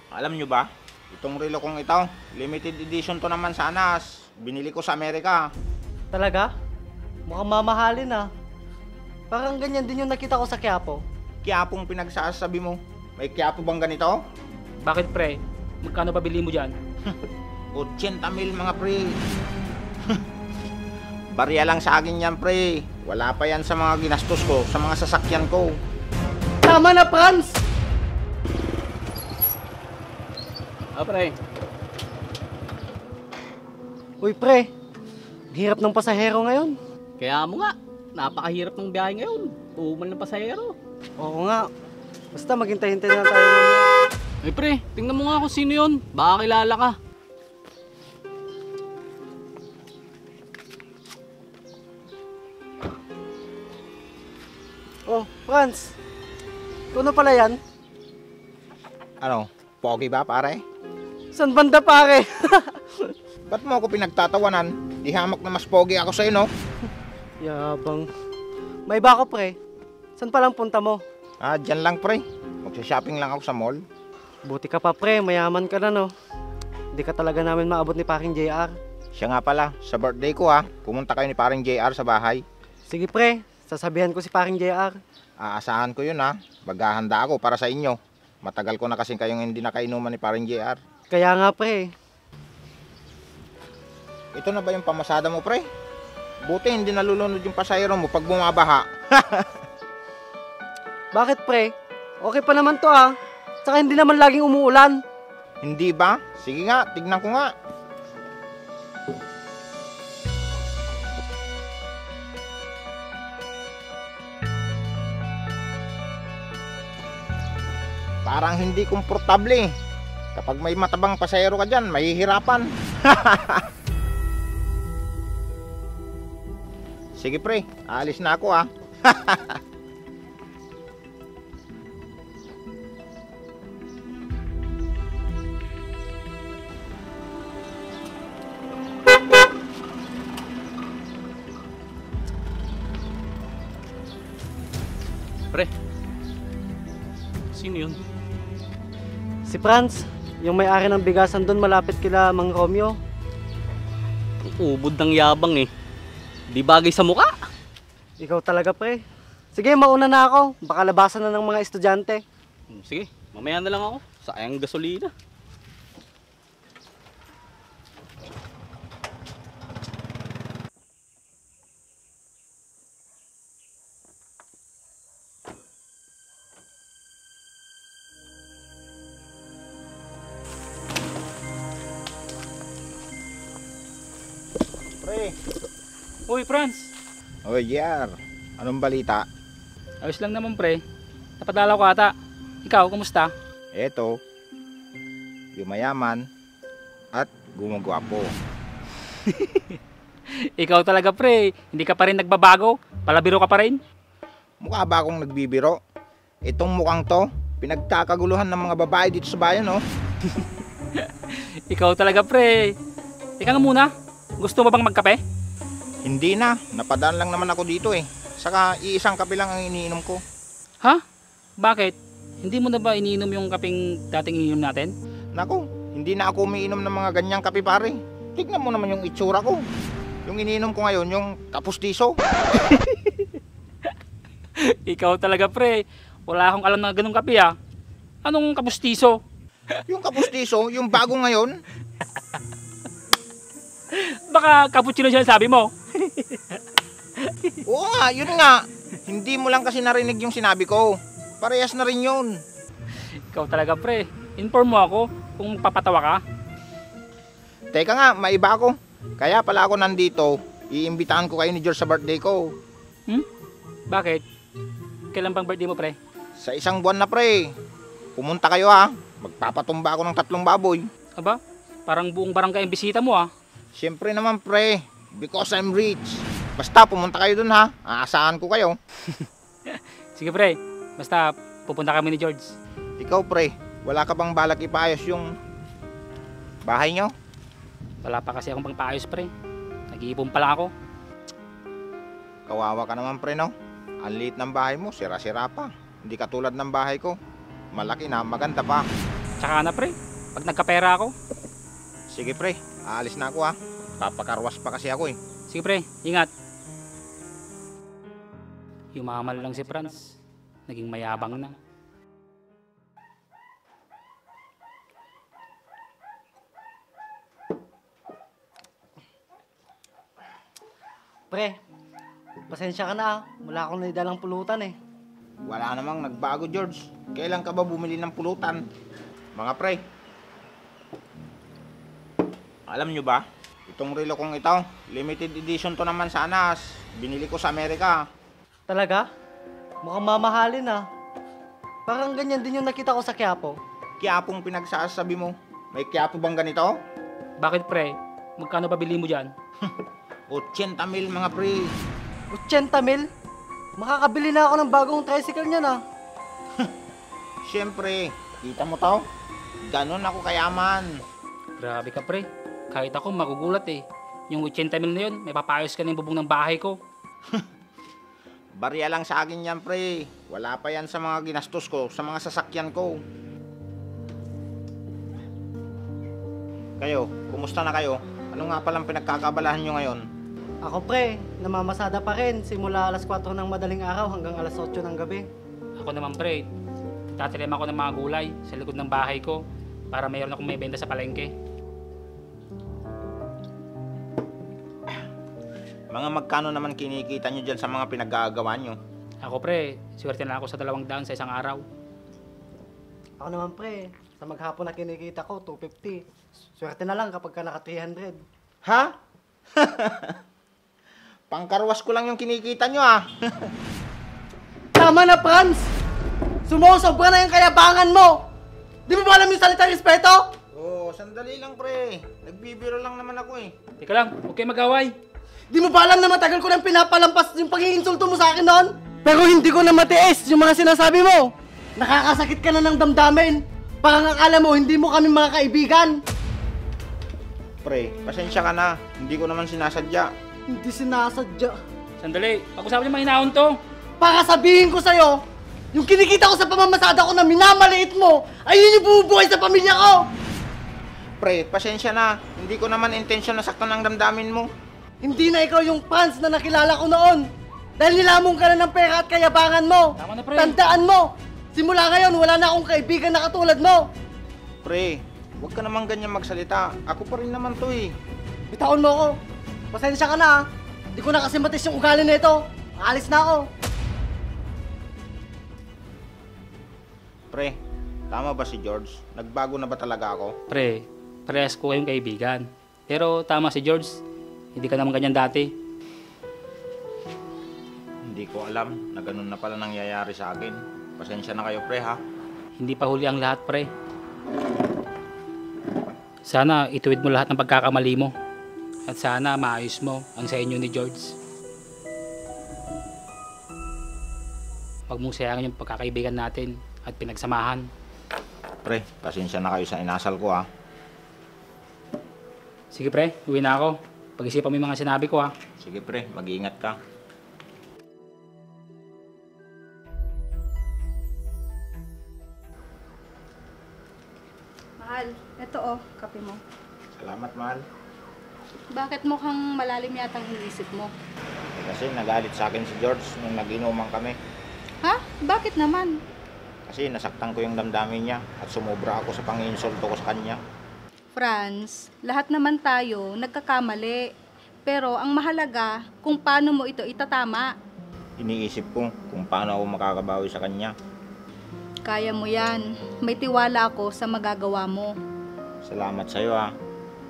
Alam nyo ba, itong relo kong ito, limited edition to naman sa Anas. Binili ko sa Amerika. Talaga? Mukhang mamahalin ah. Parang ganyan din yung nakita ko sa Quiapo. Quiapong pinagsasabi mo. May Quiapo bang ganito? Bakit pre? Magkano pa bili mo dyan? 80 mil mga pre. Barya lang sa akin yan pre. Wala pa yan sa mga ginastos ko, sa mga sasakyan ko. Tama na, Franz! Pre. Uy, pre. Ang hirap ng pasahero ngayon. Kaya mo nga, napakahirap ng biyahe ngayon. Tumal ng pasahero. Oo nga. Basta maghintay-hintay na tayo mamaya. Ay pre, tingnan mo nga kung sino yun. Baka kilala ka. Oh, Franz. Ito na pala yan. Ano, pogi ba pare? San banda, pare? Ba't mo ako pinagtatawanan? Di hamak na mas pogi ako sa'yo, no? Yabang. May bako, pre. San palang punta mo? Ah, dyan lang pre. Magsha-shopping lang ako sa mall. Buti ka pa, pre. Mayaman ka na, no? Hindi ka talaga namin maabot ni paring JR. Siya nga pala, sa birthday ko ha, pumunta kayo ni paring JR sa bahay. Sige, pre. Sasabihan ko si paring JR. Aasahan ko yun ha. Maghahanda ako para sa inyo. Matagal ko na kasing kayong hindi nakainuman ni paring JR. Kaya nga, pre. Ito na ba yung pamasada mo pre? Buti hindi nalulunod yung pasahero mo pag bumabaha. Bakit, pre? Okay pa naman to, ah. Saka hindi naman laging umuulan. Hindi ba? Sige nga, tignan ko nga. Parang hindi komportable. Kapag may matabang pasahero ka dyan, mahihirapan. Sige pre, aalis na ako ah. Pre, sino yun? Si Franz, yung may-ari ng bigasan doon malapit kila Mang Romeo. Ang ubod ng yabang eh. Di bagay sa mukha. Ikaw talaga, pre. Sige, mauna na ako. Baka labasan na ng mga estudyante. Sige, mamaya na lang ako. Sayang gasolina. Pre. Uy, Franz. Oh JR, anong balita? Ayos lang naman pre. Napadalaw ka ata. Ikaw, kumusta? Eto, yumayaman at gumagwapo. Ikaw talaga pre. Hindi ka pa rin nagbabago. Palabiro ka pa rin. Mukha ba akong nagbibiro? Itong mukhang to, pinagkakaguluhan ng mga babae dito sa bayan, oh. Ikaw talaga pre. Ika nga muna. Gusto mo bang magkape? Hindi na, napadaan lang naman ako dito eh. Saka iisang kape lang ang iniinom ko. Ha? Bakit? Hindi mo na ba iniinom yung kapeng dating iniinom natin? Naku, hindi na ako umiinom ng mga ganyang kape pare. Tignan mo naman yung itsura ko. Yung iniinom ko ngayon, yung kapustiso. Ikaw talaga pre. Wala akong alam na ganung kape ah. Anong kapustiso? Yung kapustiso, yung bago ngayon. Baka cappuccino siya sabi mo. Oo nga, yun nga. Hindi mo lang kasi narinig yung sinabi ko. Parehas na rin yun. Ikaw talaga pre. Inform mo ako kung papatawa ka. Teka nga, maiba ako. Kaya pala ako nandito. Iimbitahan ko kayo ni George sa birthday ko. Bakit? Kailan bang birthday mo pre? Sa isang buwan na pre. Pumunta kayo ha. Magpapatumba ako ng 3 baboy. Aba, parang buong barangay ang bisita mo ah. Siyempre naman pre. Because I'm rich. Basta pumunta kayo dun ha. Aasahan ko kayo. Sige pre, basta pupunta kami ni George. Ikaw pre, wala ka bang balak ipaayos yung bahay nyo? Wala pa kasi akong pangpaayos pre. Nag-iipon pa lang ako. Kawawa ka naman pre no. Ang liit ng bahay mo, sira-sira pa. Hindi katulad ng bahay ko. Malaki na, maganda pa. Tsaka na pre, pag nagkapera ako. Sige pre, aalis na ako ha. Papakarwas pa kasi ako eh. Sige pre, ingat. Yumaman lang si Franz. Naging mayabang na. Pre, pasensya ka na ah. Wala akong naidalang pulutan eh. Wala namang nagbago George. Kailan ka ba bumili ng pulutan? Mga pre, alam nyo ba? Itong relo kong ito, limited edition to naman sa Anas. Binili ko sa Amerika. Talaga? Mukhang mamahalin ah. Parang ganyan din yung nakita ko sa Quiapo. Quiapong pinagsasabi mo. May Quiapo bang ganito? Bakit pre? Magkano pa bili mo dyan? 80 mil mga pre. 80 mil? Makakabili na ako ng bagong tricycle niyan ah. Siyempre, kita mo to? Ganon ako kayaman. Grabe ka pre. Kahit ako magugulat eh. Yung 80 mil na yun, may papayos ka na yung bubong ng bahay ko. Barya lang sa akin yan pre. Wala pa yan sa mga ginastos ko, sa mga sasakyan ko. Kayo, kumusta na kayo? Ano nga palang pinagkakabalahan nyo ngayon? Ako pre, namamasada pa rin simula alas 4 ng madaling araw hanggang alas 8 ng gabi. Ako naman pre, tatilim ako ng mga gulay sa likod ng bahay ko para mayroon akong may benta sa palengke. Mga magkano naman kinikita nyo dyan sa mga pinaggagawa nyo? Ako pre, swerte na ako sa 200 sa isang araw. Ako naman pre, sa maghapon na kinikita ko, 250. Swerte na lang kapag ka naka 300. Ha? Pangkarwas ko lang yung kinikita nyo ah. Tama na Franz! Sumusobra na yung kayabangan mo! Di mo ba alam yung salita respeto? Oo, sandali lang pre. Nagbibiro lang naman ako eh. Teka lang, huwag kayo mag-away. Di mo ba alam na matagal ko nang pinapalampas yung pag-iinsulto mo sa akin noon? Pero hindi ko na matiis yung mga sinasabi mo. Nakakasakit ka na ng damdamin. Parang akala mo hindi mo kami mga kaibigan. Pre, pasensya ka na. Hindi ko naman sinasadya. Hindi sinasadya. Sandali, pag-usapan niyo mahinahon to. Para sabihin ko sa'yo, yung kinikita ko sa pamamasada ko na minamaliit mo, ay yun yung bubuhay sa pamilya ko! Pre, pasensya na. Hindi ko naman intensyon na saktan ang damdamin mo. Hindi na ikaw yung Franz na nakilala ko noon. Dahil nilamong ka na ng pera at kayabangan mo. Tama na, pre. Tandaan mo, simula ngayon wala na akong kaibigan na katulad mo. Pre, huwag ka naman ganyan magsalita. Ako pa rin naman to eh. Bitawan mo ako. Pasensya ka na ha. Hindi ko na kasi matis yung ugali na ito. Aalis na ako. Pre, tama ba si George? Nagbago na ba talaga ako? Pre, parehas ko kayong kaibigan. Pero tama si George, hindi ka naman ganyan dati. Hindi ko alam na ganun na pala nangyayari sa akin. Pasensya na kayo pre ha. Hindi pa huli ang lahat pre. Sana ituwid mo lahat ng pagkakamali mo. At sana maayos mo ang sa inyo ni George. Huwag mong sayangin yung pagkakaibigan natin at pinagsamahan. Pre, pasensya na kayo sa inasal ko ha. Sige pre, uwi na ako. Pag-isipan mo yung mga sinabi ko ha. Sige pre, mag-iingat ka. Mahal, ito oh, kape mo. Salamat mahal. Bakit mukhang malalim yata ang iniisip mo? Kasi nagalit sa akin si George nung nag-inuman kami. Ha? Bakit naman? Kasi nasaktan ko yung damdamin niya at sumobra ako sa pang-insulto ko sa kanya. Franz, lahat naman tayo nagkakamali. Pero ang mahalaga kung paano mo ito itatama. Iniisip ko kung paano ako makakabawi sa kanya. Kaya mo yan. May tiwala ako sa magagawa mo. Salamat sa'yo ha.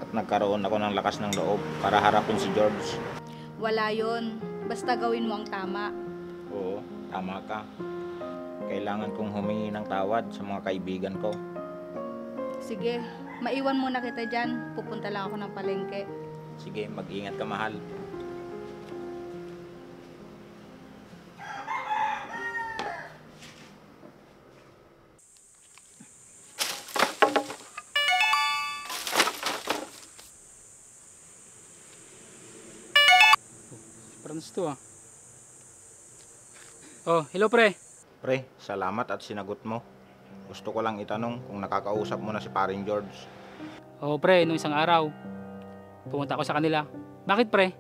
At nagkaroon ako ng lakas ng loob para harapin si George. Wala yon. Basta gawin mo ang tama. Oo, tama ka. Kailangan kong humingi ng tawad sa mga kaibigan ko. Sige, maiwan muna kita dyan. Pupunta lang ako ng palengke. Sige, mag-ingat ka mahal. Franz to ah. Oh, hello pre. Pre, salamat at sinagot mo. Gusto ko lang itanong kung nakakausap mo na si paring George. Oo pre, nung isang araw, pumunta ako sa kanila. Bakit pre?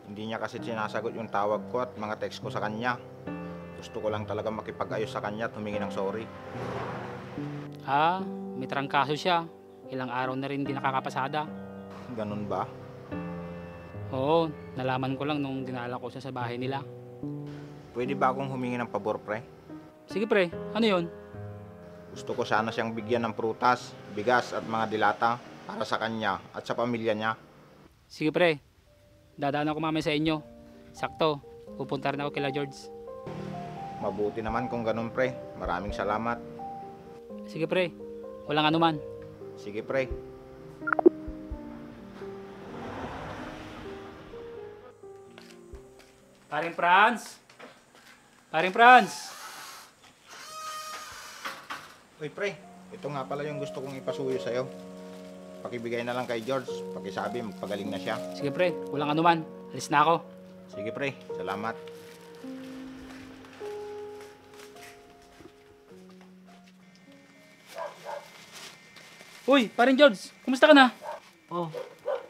Hindi niya kasi sinasagot yung tawag ko at mga text ko sa kanya. Gusto ko lang talaga makipag-ayos sa kanya at humingi ng sorry. May trangkaso siya. Ilang araw na rin hindi nakakapasada. Ganun ba? Oo, nalaman ko lang nung dinala ko siya sa bahay nila. Pwede ba akong humingi ng pabor, pre? Sige pre, ano yun? Gusto ko sana siyang bigyan ng prutas, bigas at mga dilata para sa kanya at sa pamilya niya. Sige pre, dadaan ako mamaya sa inyo. Sakto, pupunta rin ako kila George. Mabuti naman kung ganun, pre. Maraming salamat. Sige pre, walang anuman. Sige, pre. Paring Franz! Paring Franz! Uy, pre. Ito nga pala yung gusto kong ipasuyo sa'yo. Pakibigay na lang kay George. Pakisabi, magpagaling na siya. Sige pre, walang anuman. Alis na ako. Sige, pre. Salamat. Uy, paring George, kumusta ka na? Oh,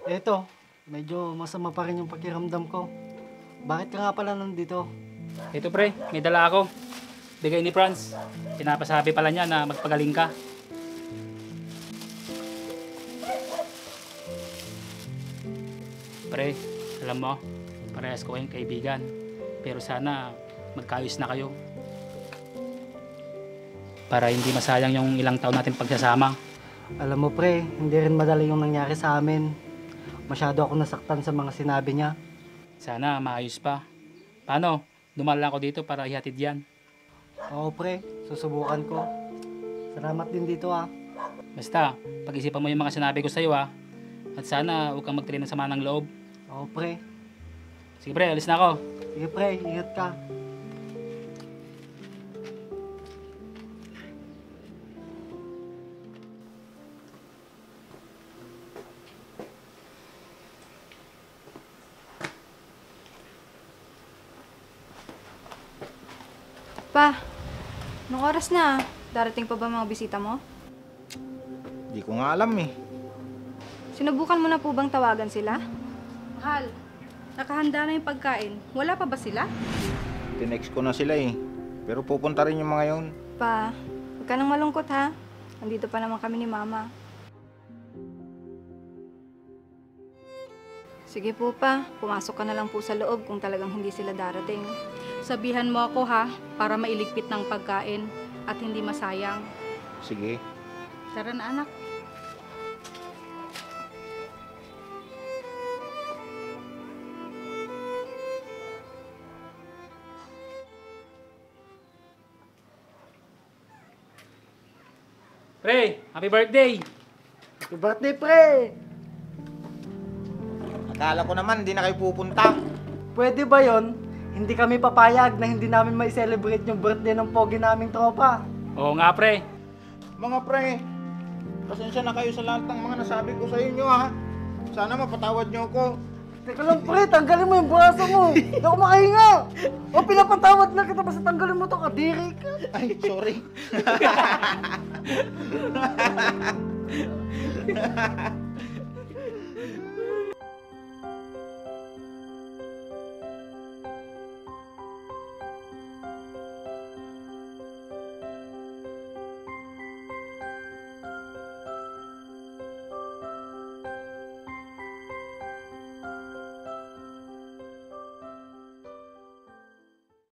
eto. Medyo masama pa rin yung pakiramdam ko. Bakit ka nga pala nandito? Ito pre, may dala ako. Bigay ni Franz. Pinapasabi pala niya na magpagaling ka. Pre, alam mo, parehas ko kayong kaibigan. Pero sana magkaayos na kayo. Para hindi masayang yung ilang taon natin pagsasama. Alam mo pre, hindi rin madali yung nangyari sa amin. Masyado ako nasaktan sa mga sinabi niya. Sana maayos pa. Paano? Dumala ako dito para ihatid yan. Oo pre, susubukan ko. Salamat din dito ah. Basta, pag-isipan mo yung mga sinabi ko sa'yo ha. At sana huwag kang magtili ng sama ng loob. Oo pre. Sige pre, alis na ako. Sige pre, ingat ka. Pa, anong oras na? Darating pa ba mga bisita mo? Di ko nga alam eh. Sinubukan mo na po bang tawagan sila? Mahal, nakahanda na yung pagkain. Wala pa ba sila? Tinext ko na sila eh. Pero pupunta rin yung mga yun. Pa, huwag ka nang malungkot ha. Nandito pa naman kami ni Mama. Sige po pa, pumasok ka na lang po sa loob kung talagang hindi sila darating. Sabihan mo ako ha, para mailigpit ng pagkain at hindi masayang. Sige. Tara na anak. Pre, happy birthday! Happy birthday pre! Akala ko naman, di na kayo pupunta. Pwede ba yon? Hindi kami papayag na hindi namin may celebrate yung birthday ng pogi naming tropa. Oo nga pre. Mga pre, pasensya na kayo sa lahat ng mga nasabi ko sa inyo ha. Sana mapatawad niyo ako. Teka lang pre, tanggalin mo yung braso mo. Hindi ako makahinga. O pinapatawad na kita, basta tanggalin mo to, kadiri ka. Ay, sorry.